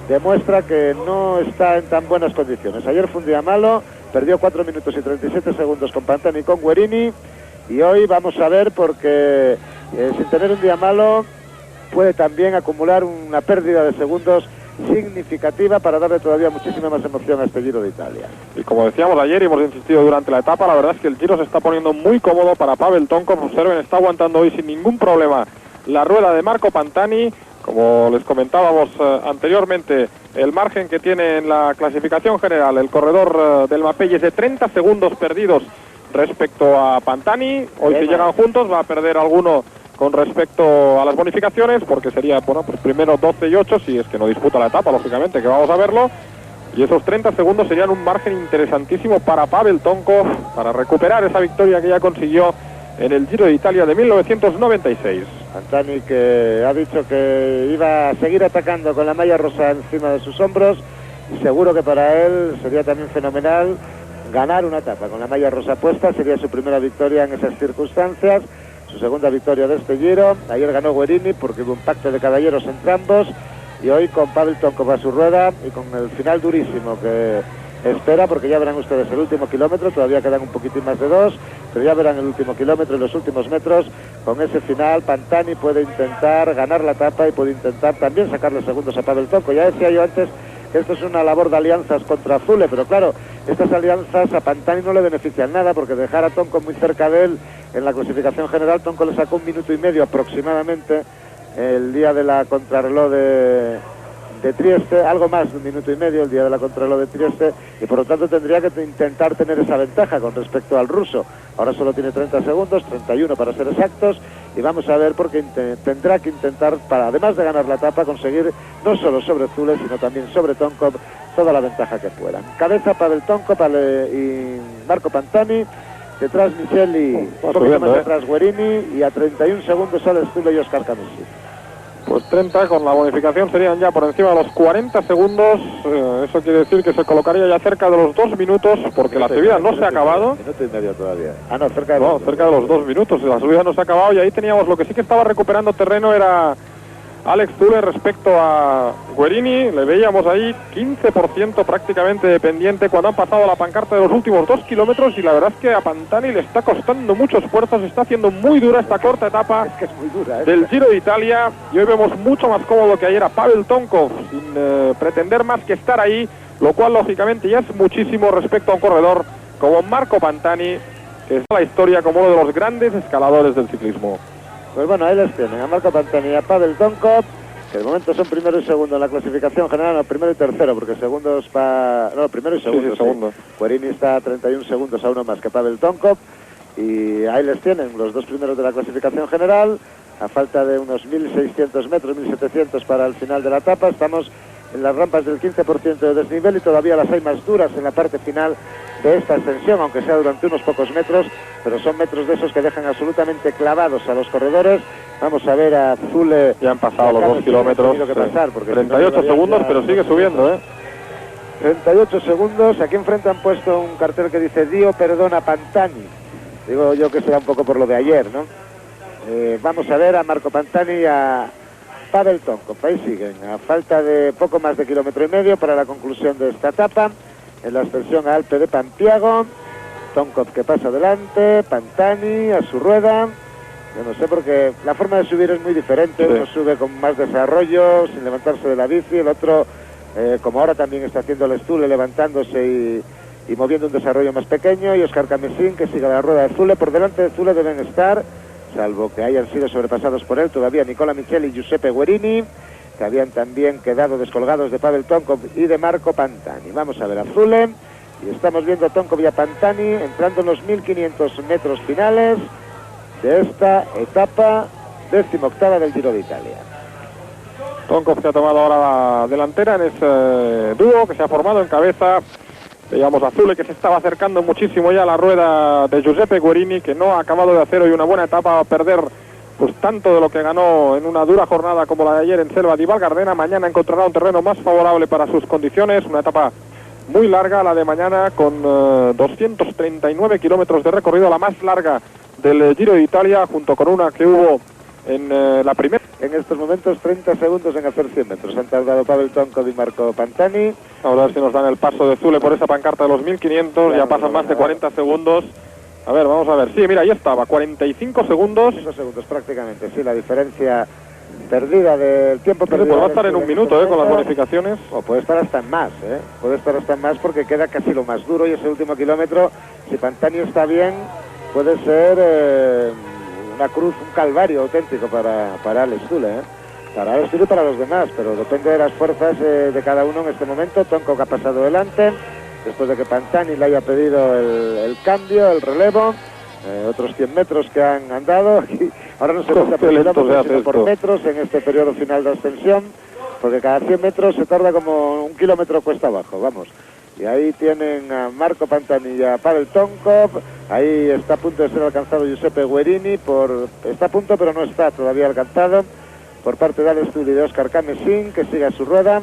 Speaker 2: demuestra que no está en tan buenas condiciones. Ayer fue un día malo. Perdió 4 minutos y 37 segundos con Pantani y con Guerini. Y hoy vamos a ver porque sin tener un día malo puede también acumular una pérdida de segundos significativa para darle todavía muchísima más emoción a este Giro de Italia.
Speaker 1: Y como decíamos ayer y hemos insistido durante la etapa, la verdad es que el Giro se está poniendo muy cómodo para Pavel Tonkov. Observen, está aguantando hoy sin ningún problema la rueda de Marco Pantani. Como les comentábamos anteriormente, el margen que tiene en la clasificación general el corredor del Mapei es de 30 segundos perdidos respecto a Pantani. Hoy si llegan juntos va a perder alguno con respecto a las bonificaciones, porque sería, bueno, pues primero 12 y 8, si es que no disputa la etapa, lógicamente, que vamos a verlo. Y esos 30 segundos serían un margen interesantísimo para Pavel Tonkov, para recuperar esa victoria que ya consiguió en el Giro de Italia de 1996.
Speaker 2: Pantani, que ha dicho que iba a seguir atacando con la malla rosa encima de sus hombros, y seguro que para él sería también fenomenal ganar una etapa con la malla rosa puesta. Sería su primera victoria en esas circunstancias, su segunda victoria de este Giro. Ayer ganó Guerini porque hubo un pacto de caballeros entre ambos, y hoy con Pavel Tonkov a su rueda y con el final durísimo que espera, porque ya verán ustedes el último kilómetro, todavía quedan un poquitín más de 2, pero ya verán el último kilómetro y los últimos metros. Con ese final Pantani puede intentar ganar la etapa y puede intentar también sacarle segundos a Pavel Tonkov. Ya decía yo antes que esto es una labor de alianzas contra Zule, pero claro, estas alianzas a Pantani no le benefician nada, porque dejar a Tonkov muy cerca de él en la clasificación general. Tonkov le sacó 1 minuto y medio aproximadamente el día de la contrarreloj de Trieste, algo más de 1 minuto y medio el día de la contrarreloj de Trieste, y por lo tanto tendría que intentar tener esa ventaja con respecto al ruso. Ahora solo tiene 30 segundos, 31 para ser exactos, y vamos a ver, porque tendrá que intentar, para además de ganar la etapa, conseguir no solo sobre Zule, sino también sobre Tonkov toda la ventaja que pueda. Cabeza Pavel Tonkov y Marco Pantani, detrás Micheli, un poquito más detrás Guerini, y a 31 segundos sale Zule y Óscar Camesín.
Speaker 1: Pues 30, con la bonificación serían ya por encima de los 40 segundos. Eso quiere decir que se colocaría ya cerca de los 2 minutos, porque la subida no se ha acabado.
Speaker 2: Minuto y medio todavía. Ah, no, cerca de
Speaker 1: los 2 minutos. La subida no se ha acabado, y ahí teníamos lo que sí que estaba recuperando terreno era Alex Zule respecto a Guerini. Le veíamos ahí 15% prácticamente dependiente cuando han pasado la pancarta de los últimos 2 kilómetros, y la verdad es que a Pantani le está costando mucho esfuerzo. Se está haciendo muy dura esta corta etapa
Speaker 2: es muy dura,
Speaker 1: del Giro de Italia, y hoy vemos mucho más cómodo que ayer a Pavel Tonkov, sin pretender más que estar ahí, lo cual lógicamente ya es muchísimo respecto a un corredor como Marco Pantani, que está en la historia como uno de los grandes escaladores del ciclismo.
Speaker 2: Pues bueno, ahí les tienen, a Marco Pantani y a Pavel Tonkov, que de momento son primero y segundo en la clasificación general. No, primero y tercero, porque segundos no, primero y segundo.
Speaker 1: Sí, segundo.
Speaker 2: Guerini está a 31 segundos a uno más que Pavel Tonkov, y ahí les tienen los 2 primeros de la clasificación general, a falta de unos 1.600 metros, 1.700 para el final de la etapa. Estamos en las rampas del 15% de desnivel, y todavía las hay más duras en la parte final de esta ascensión, aunque sea durante unos pocos metros, pero son metros de esos que dejan absolutamente clavados a los corredores. Vamos a ver a Zule.
Speaker 1: Ya han pasado los 2 kilómetros, 38 segundos, pero sigue subiendo,
Speaker 2: 38 segundos. Aquí enfrente han puesto un cartel que dice Dio perdona Pantani. Digo yo que será un poco por lo de ayer, ¿no? Vamos a ver a Marco Pantani y a Pavel Tonkov. Ahí siguen, a falta de poco más de 1,5 kilómetros para la conclusión de esta etapa, en la ascensión a Alpe de Pampiago. Tonkov que pasa adelante, Pantani a su rueda. Yo no sé, porque la forma de subir es muy diferente. Uno sube con más desarrollo, sin levantarse de la bici, el otro, como ahora también está haciendo el Zule, levantándose y moviendo un desarrollo más pequeño. Y Óscar Camesín, que sigue la rueda de Zule. Por delante de Zule deben estar, salvo que hayan sido sobrepasados por él, todavía Nicola Micheli y Giuseppe Guerini, que habían también quedado descolgados de Pavel Tonkov y de Marco Pantani. Vamos a ver a Zule, y estamos viendo a Tonkov y a Pantani entrando en los 1.500 metros finales de esta etapa 18ª del Giro de Italia.
Speaker 1: Tonkov que ha tomado ahora la delantera en ese dúo que se ha formado en cabeza. Veíamos a Zule, que se estaba acercando muchísimo ya a la rueda de Giuseppe Guerini, que no ha acabado de hacer hoy una buena etapa, a perder pues tanto de lo que ganó en una dura jornada como la de ayer en Selva di Valgardena. Mañana encontrará un terreno más favorable para sus condiciones, una etapa muy larga la de mañana, con 239 kilómetros de recorrido, la más larga del Giro de Italia, junto con una que hubo en la primera.
Speaker 2: En estos momentos 30 segundos en hacer 100 metros han tardado Pavel Tonkov y Marco Pantani.
Speaker 1: A ver si nos dan el paso de Zule por esa pancarta de los 1.500, claro, ya pasan más de 40 segundos. A ver, vamos a ver, sí, mira, ahí estaba, 45 segundos.
Speaker 2: 5 segundos prácticamente, sí, la diferencia perdida del tiempo perdido.
Speaker 1: Pues va a estar en un minuto, con las bonificaciones.
Speaker 2: O puede estar hasta en más, puede estar hasta en más, porque queda casi lo más duro, y ese último kilómetro, si Pantani está bien, puede ser una cruz, un calvario auténtico para Alex Zule, para Alex Zule y para los demás, pero depende de las fuerzas de cada uno en este momento. Tonkov ha pasado delante, después de que Pantani le haya pedido el cambio, el relevo, otros 100 metros que han andado, y ahora no se pasa por kilómetros, sino por metros en este periodo final de ascensión, porque cada 100 metros se tarda como 1 kilómetro cuesta abajo, vamos. Y ahí tienen a Marco Pantani y a Pavel Tonkov. Ahí está a punto de ser alcanzado Giuseppe Guerini, está a punto pero no está todavía alcanzado, por parte de Alex Zule y de Óscar Camesín, que sigue a su rueda.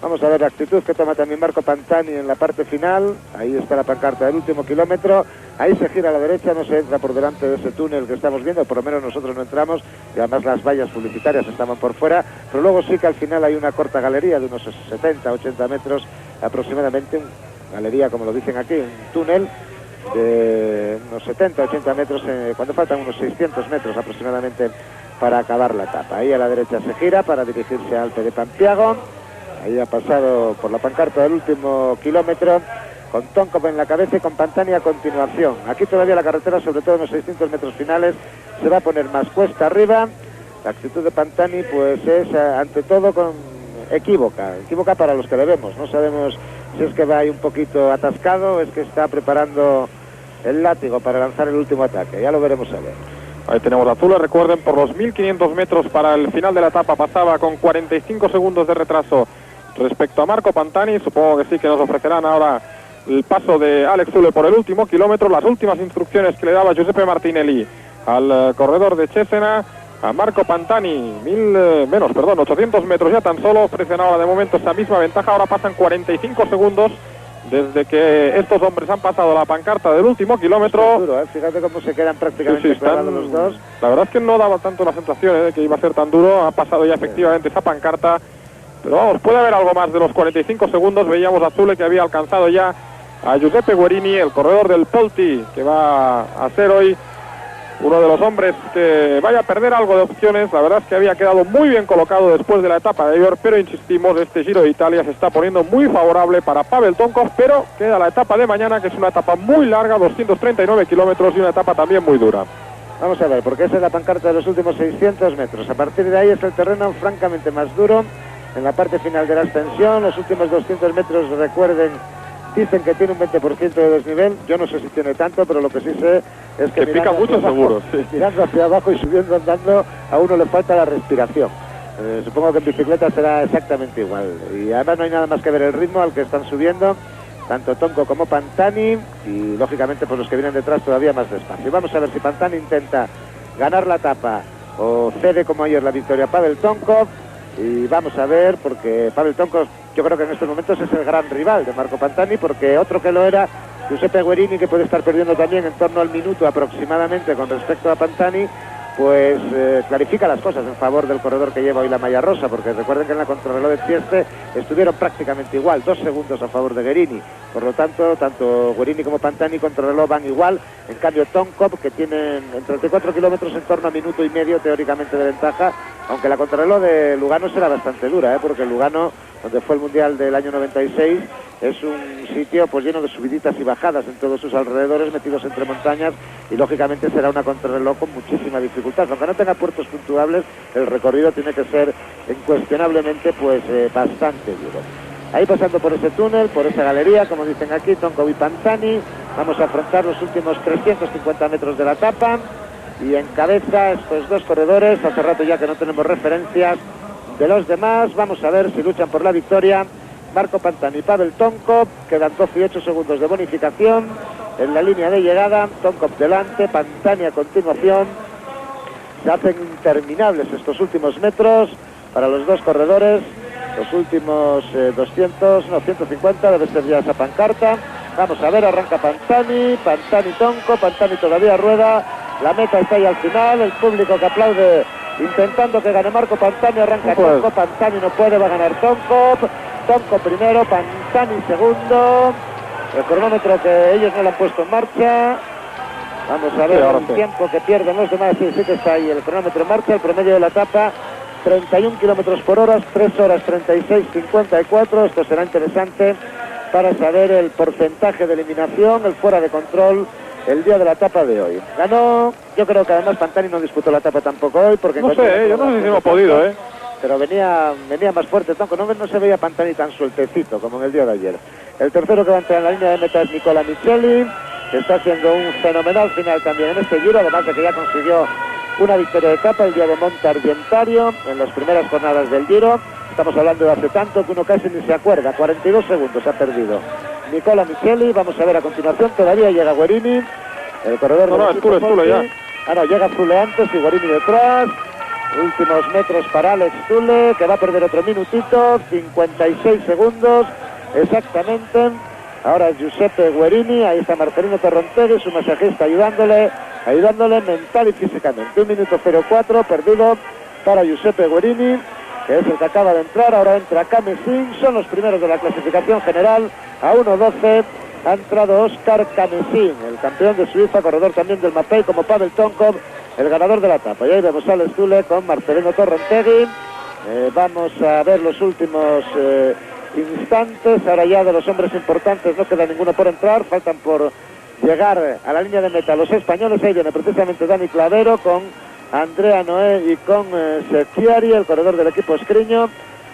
Speaker 2: Vamos a ver la actitud que toma también Marco Pantani en la parte final. Ahí está la pancarta del último kilómetro. Ahí se gira a la derecha, no se entra por delante de ese túnel que estamos viendo, por lo menos nosotros no entramos, y además las vallas publicitarias estaban por fuera, pero luego sí que al final hay una corta galería de unos 70-80 metros aproximadamente, galería como lo dicen aquí, un túnel de unos 70-80 metros, cuando faltan unos 600 metros aproximadamente para acabar la etapa. Ahí a la derecha se gira para dirigirse al Alpe de Pampiago. Ahí ha pasado por la pancarta del último kilómetro, con Tonkov en la cabeza y con Pantani a continuación. Aquí todavía la carretera, sobre todo en los 600 metros finales, se va a poner más cuesta arriba. La actitud de Pantani pues es ante todo equívoca para los que le vemos. No sabemos si es que va ahí un poquito atascado o es que está preparando el látigo para lanzar el último ataque. Ya lo veremos a ver.
Speaker 1: Ahí tenemos a Zule, recuerden, por los 1.500 metros para el final de la etapa pasaba con 45 segundos de retraso respecto a Marco Pantani. Supongo que sí que nos ofrecerán ahora el paso de Alex Zule por el último kilómetro. Las últimas instrucciones que le daba Giuseppe Martinelli al corredor de Cesena, a Marco Pantani, 800 metros ya tan solo, ofrecen ahora de momento esa misma ventaja. Ahora pasan 45 segundos desde que estos hombres han pasado la pancarta del último kilómetro.
Speaker 2: Duro, Fíjate cómo se quedan prácticamente pegados los dos.
Speaker 1: La verdad es que no daba tanto la sensación de que iba a ser tan duro. Ha pasado ya efectivamente esa pancarta, pero vamos, puede haber algo más de los 45 segundos. Veíamos a Zule que había alcanzado ya a Giuseppe Guerini, el corredor del Polti, que va a ser hoy uno de los hombres que vaya a perder algo de opciones. La verdad es que había quedado muy bien colocado después de la etapa de ayer, pero insistimos, este Giro de Italia se está poniendo muy favorable para Pavel Tonkov, pero queda la etapa de mañana, que es una etapa muy larga, 239 kilómetros, y una etapa también muy dura.
Speaker 2: Vamos a ver, porque esa es la pancarta de los últimos 600 metros. A partir de ahí es el terreno francamente más duro. En la parte final de la extensión, los últimos 200 metros, recuerden, dicen que tiene un 20% de desnivel. Yo no sé si tiene tanto, pero lo que sí sé es que
Speaker 1: pica mucho, seguro. Sí.
Speaker 2: Mirando hacia abajo y subiendo andando, a uno le falta la respiración. Supongo que en bicicleta será exactamente igual. Y además no hay nada más que ver el ritmo al que están subiendo tanto Tonko como Pantani, y lógicamente pues los que vienen detrás todavía más despacio. Vamos a ver si Pantani intenta ganar la etapa o cede como ayer la victoria a Pavel Tonkov, y vamos a ver, porque Pavel Tonkov yo creo que en estos momentos es el gran rival de Marco Pantani, porque otro que lo era, Giuseppe Guerini, que puede estar perdiendo también en torno al minuto aproximadamente con respecto a Pantani, pues clarifica las cosas en favor del corredor que lleva hoy la malla rosa, porque recuerden que en la contrarreloj de Trieste estuvieron prácticamente igual, 2 segundos a favor de Guerini. Por lo tanto, tanto Guerini como Pantani contrarreloj van igual. En cambio Tonkov, que tienen en 34 kilómetros en torno a minuto y medio teóricamente de ventaja, aunque la contrarreloj de Lugano será bastante dura, porque Lugano, donde fue el Mundial del año 96, es un sitio pues lleno de subiditas y bajadas en todos sus alrededores, metidos entre montañas, y lógicamente será una contrarreloj con muchísima dificultad. Aunque no tenga puertos puntuables, el recorrido tiene que ser incuestionablemente pues bastante duro. Ahí pasando por ese túnel, por esa galería, como dicen aquí, Tonkov y Pantani, vamos a afrontar los últimos 350 metros de la etapa, y encabeza estos dos corredores. Hace rato ya que no tenemos referencias de los demás. Vamos a ver si luchan por la victoria Marco Pantani y Pavel Tonkov. Quedan 12 y 8 segundos de bonificación en la línea de llegada. Tonkov delante, Pantani a continuación. Se hacen interminables estos últimos metros para los dos corredores. Los últimos 150 debe ser ya esa pancarta. Vamos a ver, arranca Pantani, Pantani Tonkov, Pantani todavía rueda. La meta está ahí al final, el público que aplaude intentando que gane Marco Pantani. Arranca Tonkov, Pantani no puede, va a ganar Tonkov. Tonkov primero, Pantani segundo. El cronómetro que ellos no lo han puesto en marcha. Vamos a ver el tiempo que pierden los demás. Sí que está ahí el cronómetro en marcha. El promedio de la etapa, 31 kilómetros por hora, 3 horas 36:54. Esto será interesante para saber el porcentaje de eliminación, el fuera de control, el día de la etapa de hoy. Ganó, yo creo que además Pantani no disputó la etapa tampoco hoy, porque
Speaker 1: no sé, yo no sé si no ha podido,
Speaker 2: pero venía más fuerte Tonkov. No se veía Pantani tan sueltecito como en el día de ayer. El tercero que va a entrar en la línea de meta es Nicola Micheli, que está haciendo un fenomenal final también en este Giro, además de que ya consiguió una victoria de etapa el día de Monte Argentario en las primeras jornadas del Giro. Estamos hablando de hace tanto que uno casi ni se acuerda. 42 segundos ha perdido Nicola Micheli. Vamos a ver a continuación, todavía llega Guerini, el corredor
Speaker 1: de Zule ya.
Speaker 2: No, llega Zule antes y Guerini detrás. Últimos metros para Alex Zule, que va a perder otro minutito, 56 segundos exactamente. Ahora es Giuseppe Guerini, ahí está Marcelino Torrontegui, su masajista ayudándole mental y físicamente. 1 minuto 04 perdido para Giuseppe Guerini, que es el que acaba de entrar. Ahora entra Camesín, son los primeros de la clasificación general. A 1:12 ha entrado Oscar Camesín, el campeón de Suiza, corredor también del Mapei, como Pavel Tonkov, el ganador de la etapa. Y ahí vemos a Alex Zule con Marcelino Torrontegui. Vamos a ver los últimos instantes. Ahora ya de los hombres importantes no queda ninguno por entrar, faltan por llegar a la línea de meta los españoles. Ahí viene precisamente Dani Clavero con Andrea Noé y con Secchiari, el corredor del equipo Escriño.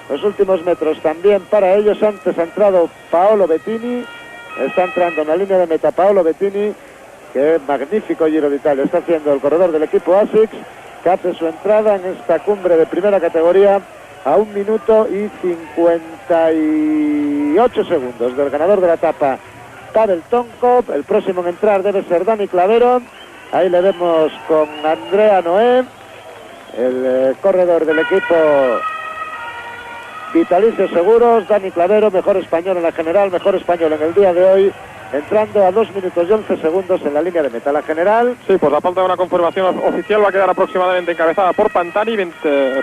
Speaker 2: Los últimos metros también para ellos. Antes ha entrado Paolo Bettini, está entrando en la línea de meta Paolo Bettini, que magnífico Giro de Italia está haciendo el corredor del equipo ASICS, que hace su entrada en esta cumbre de primera categoría a 1 minuto y 58 segundos del ganador de la etapa, Pavel Tonkov. El próximo en entrar debe ser Dani Clavero. Ahí le vemos con Andrea Noé, el corredor del equipo Vitalicio Seguros. Dani Clavero, mejor español en la general, mejor español en el día de hoy, entrando a 2 minutos y 11 segundos en la línea de meta. La general,
Speaker 1: sí, pues a falta de una confirmación oficial va a quedar aproximadamente encabezada por Pantani.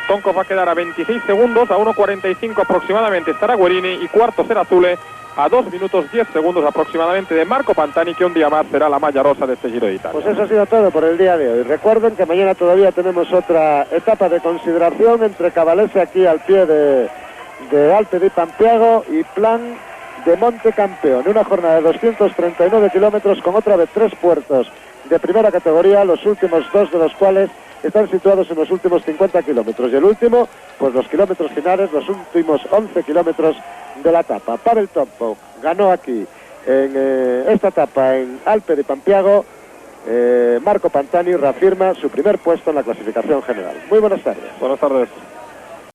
Speaker 1: Tonkov va a quedar a 26 segundos, a 1:45 aproximadamente estará Guerini, y cuarto será Zule a 2 minutos 10 segundos aproximadamente de Marco Pantani, que un día más será la malla rosa de este Giro de Italia.
Speaker 2: Pues eso ha sido todo por el día de hoy. Recuerden que mañana todavía tenemos otra etapa de consideración entre Cavalese, aquí al pie de Alpe di Pampiago, y Plan de Monte Campeón. Una jornada de 239 kilómetros con otra vez 3 puertos de primera categoría, los últimos 2 de los cuales están situados en los últimos 50 kilómetros. Y el último, pues los kilómetros finales, los últimos 11 kilómetros de la etapa. Pavel Tonkov ganó aquí en esta etapa en Alpe di Pampiago. Marco Pantani reafirma su primer puesto en la clasificación general. Muy buenas tardes.
Speaker 1: Buenas tardes.